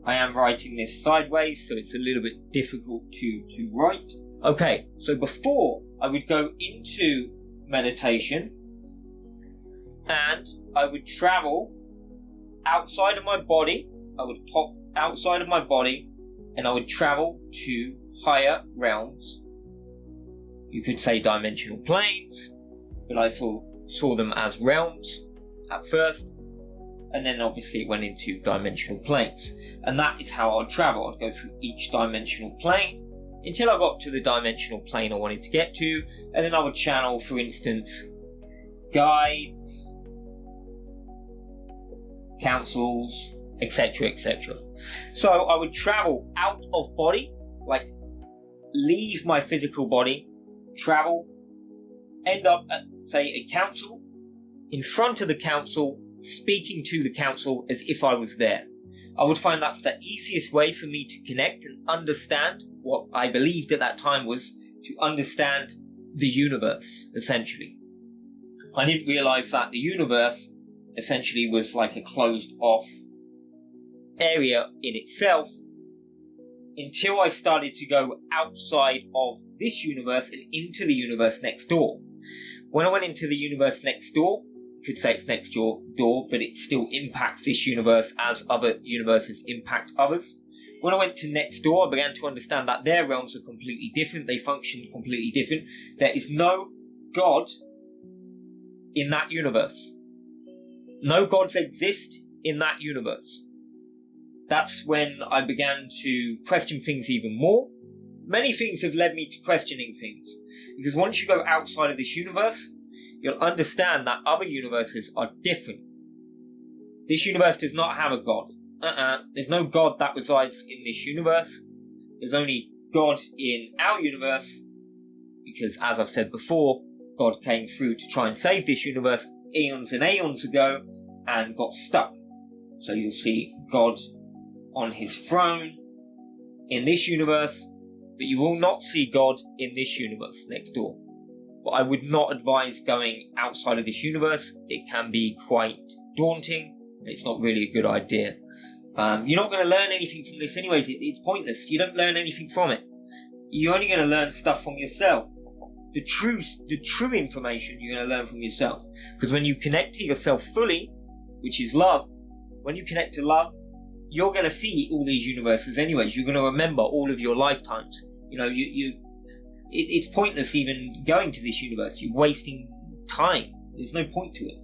I am writing this sideways, so it's a little bit difficult to write. Okay, so before I would go into meditation, and I would travel outside of my body. I would pop outside of my body, and I would travel to higher realms. You could say dimensional planes, but I saw them as realms at first, and then obviously it went into dimensional planes. And that is how I'd travel. I'd go through each dimensional plane until I got to the dimensional plane I wanted to get to, and then I would channel, for instance, guides, councils, etc, etc. So I would travel out of body, like leave my physical body, travel, end up at, say, a council, in front of the council, speaking to the council as if I was there. I would find that's the easiest way for me to connect and understand what I believed at that time was to understand the universe, essentially. I didn't realize that the universe essentially was like a closed off area in itself until I started to go outside of this universe and into the universe next door. When I went into the universe next door, you could say it's next door, but it still impacts this universe as other universes impact others. When I went to next door, I began to understand that their realms are completely different. They function completely different. There is no God in that universe. No gods exist in that universe. That's when I began to question things even more. Many things have led me to questioning things, because once you go outside of this universe, you'll understand that other universes are different. This universe does not have a God. There's no God that resides in this universe. There's only God in our universe, because as I've said before, God came through to try and save this universe eons and aeons ago and got stuck. So you'll see God on his throne in this universe, but you will not see God in this universe next door. But I would not advise going outside of this universe. It can be quite daunting. It's not really a good idea. You're not going to learn anything from this anyways. It's pointless. You don't learn anything from it. You're only going to learn stuff from yourself. The true information you're going to learn from yourself. Because when you connect to yourself fully, which is love, when you connect to love, you're going to see all these universes anyways. You're going to remember all of your lifetimes. It's pointless even going to this universe. You're wasting time. There's no point to it.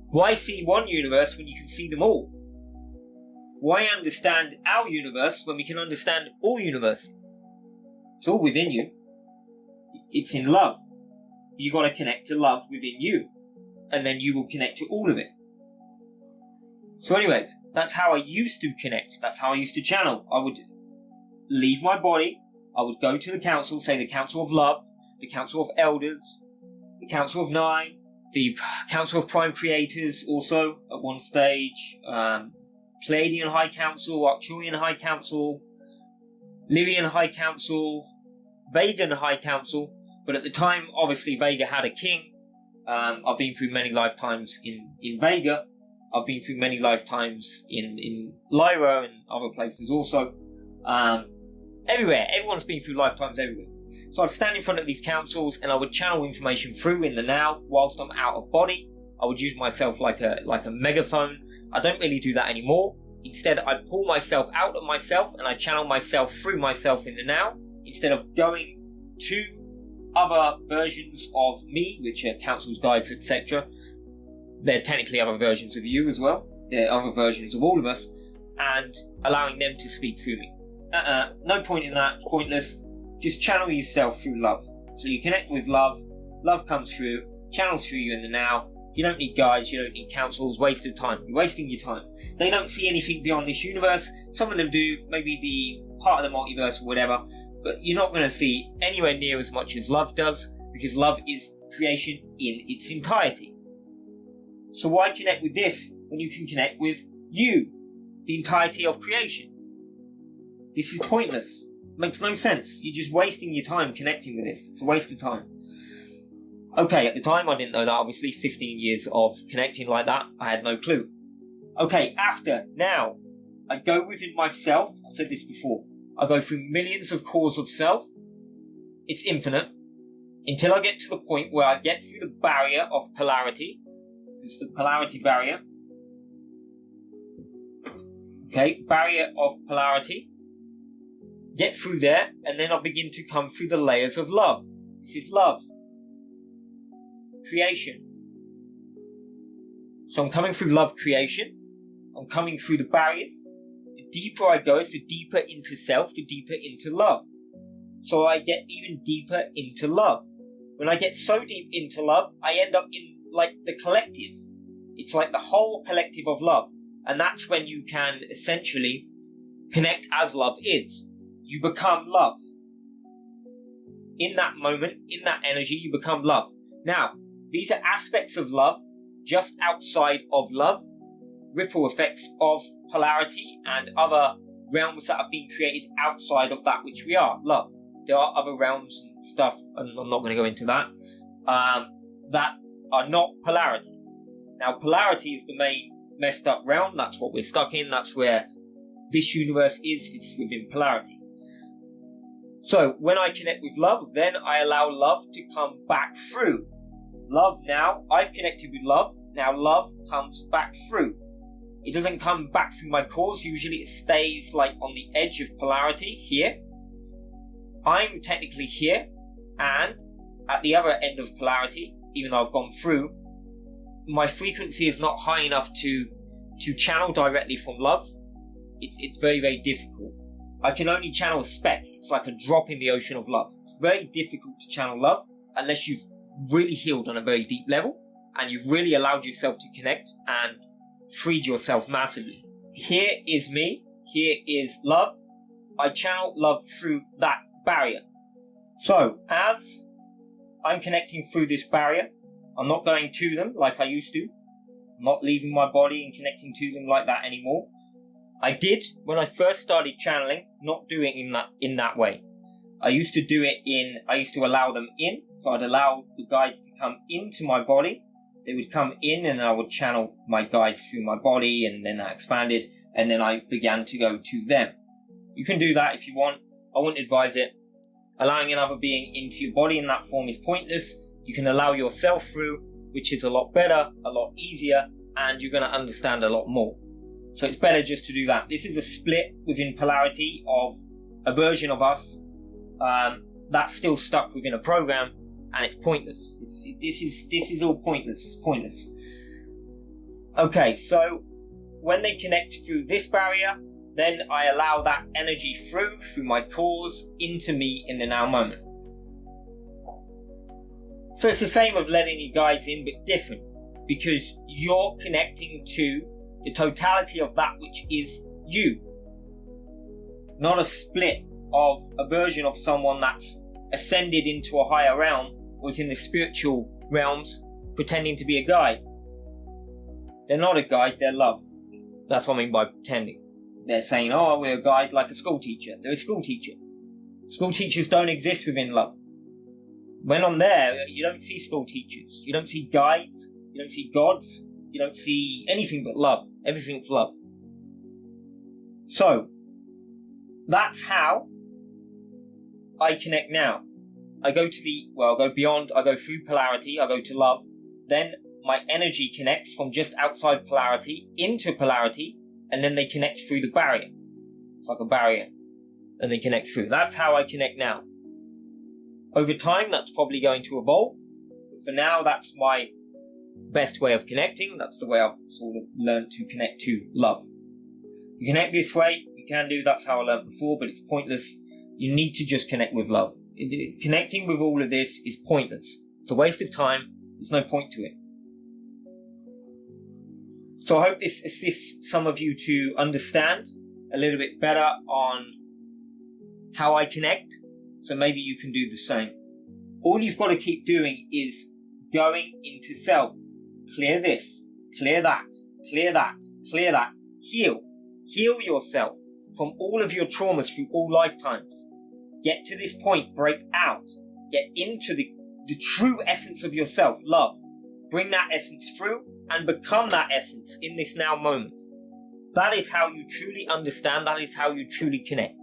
Why see one universe when you can see them all? Why understand our universe when we can understand all universes? It's all within you. It's in love. You got to connect to love within you, and then you will connect to all of it. So anyways, that's how I used to connect. That's how I used to channel. I would leave my body. I would go to the council, say the Council of Love, the Council of Elders, the Council of Nine, the Council of Prime Creators also at one stage, Pleiadian High Council, Arcturian High Council, Lyrian High Council, Vegan High Council, but at the time, obviously, Vega had a king. I've been through many lifetimes in Vega. I've been through many lifetimes in Lyra and other places also. Everywhere. Everyone's been through lifetimes everywhere. So I'd stand in front of these councils and I would channel information through in the now whilst I'm out of body. I would use myself like a megaphone. I don't really do that anymore. Instead, I pull myself out of myself and I channel myself through myself in the now, instead of going to other versions of me, which are councils, guides, etc. They're technically other versions of you as well. They're other versions of all of us, and allowing them to speak through me. No point in that. It's pointless. Just channel yourself through love. So you connect with love. Love comes through, channels through you in the now. You don't need guides, you don't need councils. Waste of time. You're wasting your time. They don't see anything beyond this universe. Some of them do, maybe the part of the multiverse or whatever, but you're not going to see anywhere near as much as love does, because love is creation in its entirety. So why connect with this when you can connect with you, the entirety of creation? This is pointless. Makes no sense. You're just wasting your time connecting with this. It's a waste of time. Okay, at the time I didn't know that, obviously. 15 years of connecting like that, I had no clue. Okay, after, now. I go within myself. I said this before. I go through millions of cores of self. It's infinite. Until I get to the point where I get through the barrier of polarity. This is the polarity barrier. Okay, barrier of polarity. Get through there, and then I begin to come through the layers of love. This is love. Creation. So I'm coming through love creation. I'm coming through the barriers. The deeper I go, the deeper into self, the deeper into love. So I get even deeper into love. When I get so deep into love, I end up in like the collective. It's like the whole collective of love. And that's when you can essentially connect as love is. You become love. In that moment, in that energy, you become love. Now, these are aspects of love just outside of love, ripple effects of polarity and other realms that have been created outside of that which we are, love. There are other realms and stuff, and I'm not going to go into that, that are not polarity. Now, polarity is the main messed up realm. That's what we're stuck in. That's where this universe is. It's within polarity. So, when I connect with love, then I allow love to come back through. Love now, I've connected with love. Now love comes back through. It doesn't come back through my cores. Usually it stays like on the edge of polarity here. I'm technically here, and at the other end of polarity, even though I've gone through, my frequency is not high enough to channel directly from love. It's very, very difficult. I can only channel a speck. It's like a drop in the ocean of love. It's very difficult to channel love unless you've really healed on a very deep level and you've really allowed yourself to connect and freed yourself massively. Here is me. Here is love. I channel love through that barrier. So, as I'm connecting through this barrier, I'm not going to them like I used to. I'm not leaving my body and connecting to them like that anymore. I did when I first started channeling, not doing it in that way. I used to allow them in, so I'd allow the guides to come into my body. They would come in and I would channel my guides through my body, and then I expanded, and then I began to go to them. You can do that if you want. I wouldn't advise it. Allowing another being into your body in that form is pointless. You can allow yourself through, which is a lot better, a lot easier, and you're going to understand a lot more. So it's better just to do that. This is a split within polarity of a version of us that's still stuck within a program, and it's pointless. This is all pointless. It's pointless. Okay, so when they connect through this barrier, then I allow that energy through my cores into me in the now moment. So it's the same of letting your guides in, but different, because you're connecting to the totality of that which is you, not a split of a version of someone that's ascended into a higher realm or is in the spiritual realms pretending to be a guide. They're not a guide, they're love. That's what I mean by pretending. They're saying, oh, we're a guide, like a school teacher. They're a school teacher. School teachers don't exist within love. When I'm there, you don't see school teachers. You don't see guides. You don't see gods. You don't see anything but love. Everything's love. So, that's how I connect now. I go beyond, I go through polarity, I go to love. Then my energy connects from just outside polarity into polarity, and then they connect through the barrier. It's like a barrier. And they connect through. That's how I connect now. Over time, that's probably going to evolve. But for now, that's my best way of connecting. That's the way I've sort of learned to connect to love. You connect this way, you can do, that's how I learned before, but it's pointless. You need to just connect with love. Connecting with all of this is pointless. It's a waste of time. There's no point to it. So I hope this assists some of you to understand a little bit better on how I connect. So maybe you can do the same. All you've got to keep doing is going into self. Clear this, clear that, clear that, clear that. Heal. Heal yourself from all of your traumas through all lifetimes. Get to this point, break out. Get into the true essence of yourself, love. Bring that essence through and become that essence in this now moment. That is how you truly understand. That is how you truly connect.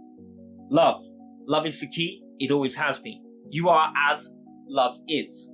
Love. Love is the key. It always has been. You are as love is.